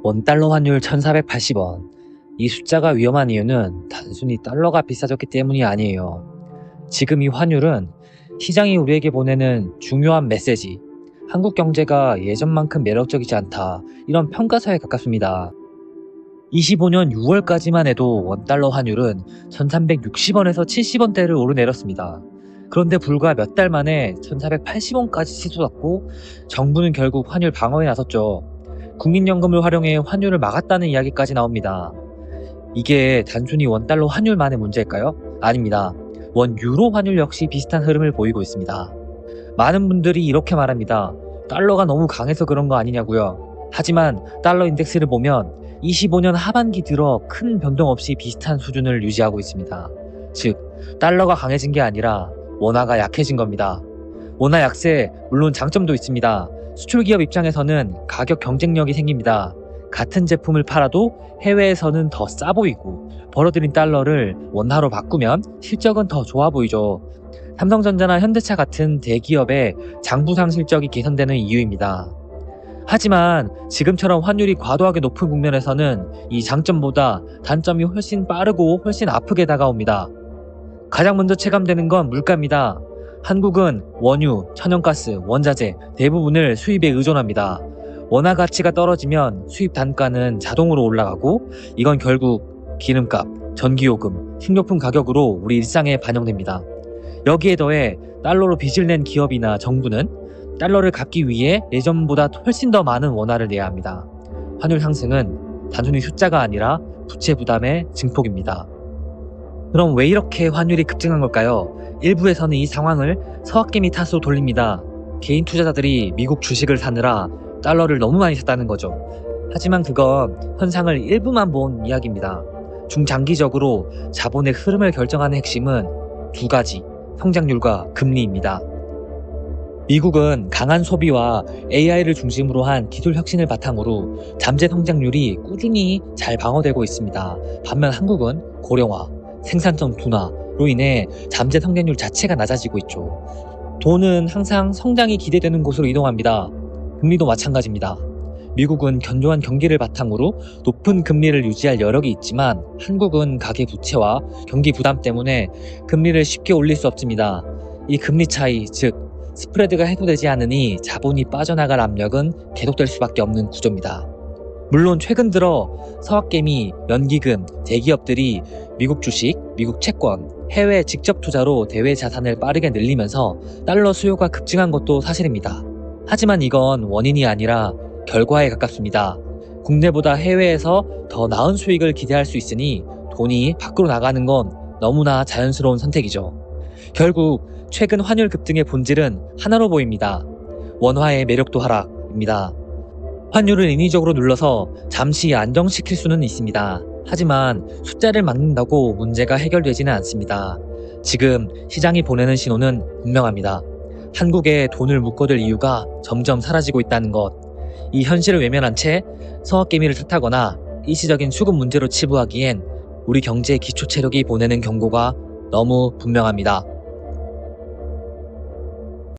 원달러 환율 1480원. 이 숫자가 위험한 이유는 단순히 달러가 비싸졌기 때문이 아니에요. 지금 이 환율은 시장이 우리에게 보내는 중요한 메시지, 한국 경제가 예전만큼 매력적이지 않다, 이런 평가사에 가깝습니다. 25년 6월까지만 해도 원달러 환율은 1360원에서 70원대를 오르내렸습니다. 그런데 불과 몇 달 만에 1480원까지 치솟았고 정부는 결국 환율 방어에 나섰죠. 국민연금을 활용해 환율을 막았다는 이야기까지 나옵니다. 이게 단순히 원달러 환율만의 문제일까요? 아닙니다. 원 유로 환율 역시 비슷한 흐름을 보이고 있습니다. 많은 분들이 이렇게 말합니다. 달러가 너무 강해서 그런 거 아니냐고요. 하지만 달러 인덱스를 보면 25년 하반기 들어 큰 변동 없이 비슷한 수준을 유지하고 있습니다. 즉, 달러가 강해진 게 아니라 원화가 약해진 겁니다. 원화 약세, 물론 장점도 있습니다. 수출기업 입장에서는 가격 경쟁력이 생깁니다. 같은 제품을 팔아도 해외에서는 더 싸 보이고 벌어들인 달러를 원화로 바꾸면 실적은 더 좋아 보이죠. 삼성전자나 현대차 같은 대기업의 장부상 실적이 개선되는 이유입니다. 하지만 지금처럼 환율이 과도하게 높은 국면에서는 이 장점보다 단점이 훨씬 빠르고 훨씬 아프게 다가옵니다. 가장 먼저 체감되는 건 물가입니다. 한국은 원유, 천연가스, 원자재 대부분을 수입에 의존합니다. 원화 가치가 떨어지면 수입 단가는 자동으로 올라가고 이건 결국 기름값, 전기요금, 식료품 가격으로 우리 일상에 반영됩니다. 여기에 더해 달러로 빚을 낸 기업이나 정부는 달러를 갚기 위해 예전보다 훨씬 더 많은 원화를 내야 합니다. 환율 상승은 단순히 숫자가 아니라 부채 부담의 증폭입니다. 그럼 왜 이렇게 환율이 급증한 걸까요? 일부에서는 이 상황을 서학개미 탓으로 돌립니다. 개인 투자자들이 미국 주식을 사느라 달러를 너무 많이 샀다는 거죠. 하지만 그건 현상을 일부만 본 이야기입니다. 중장기적으로 자본의 흐름을 결정하는 핵심은 두 가지, 성장률과 금리입니다. 미국은 강한 소비와 AI를 중심으로 한 기술 혁신을 바탕으로 잠재 성장률이 꾸준히 잘 방어되고 있습니다. 반면 한국은 고령화, 생산성 둔화로 인해 잠재 성장률 자체가 낮아지고 있죠. 돈은 항상 성장이 기대되는 곳으로 이동합니다. 금리도 마찬가지입니다. 미국은 견조한 경기를 바탕으로 높은 금리를 유지할 여력이 있지만 한국은 가계부채와 경기 부담 때문에 금리를 쉽게 올릴 수 없습니다. 이 금리 차이, 즉 스프레드가 해소되지 않으니 자본이 빠져나갈 압력은 계속될 수밖에 없는 구조입니다. 물론 최근 들어 서학개미, 연기금, 대기업들이 미국 주식, 미국 채권, 해외 직접 투자로 대외 자산을 빠르게 늘리면서 달러 수요가 급증한 것도 사실입니다. 하지만 이건 원인이 아니라 결과에 가깝습니다. 국내보다 해외에서 더 나은 수익을 기대할 수 있으니 돈이 밖으로 나가는 건 너무나 자연스러운 선택이죠. 결국 최근 환율 급등의 본질은 하나로 보입니다. 원화의 매력도 하락입니다. 환율을 인위적으로 눌러서 잠시 안정시킬 수는 있습니다. 하지만 숫자를 막는다고 문제가 해결되지는 않습니다. 지금 시장이 보내는 신호는 분명합니다. 한국에 돈을 묶어둘 이유가 점점 사라지고 있다는 것. 이 현실을 외면한 채 서학개미를 탓하거나 일시적인 수급 문제로 치부하기엔 우리 경제의 기초 체력이 보내는 경고가 너무 분명합니다.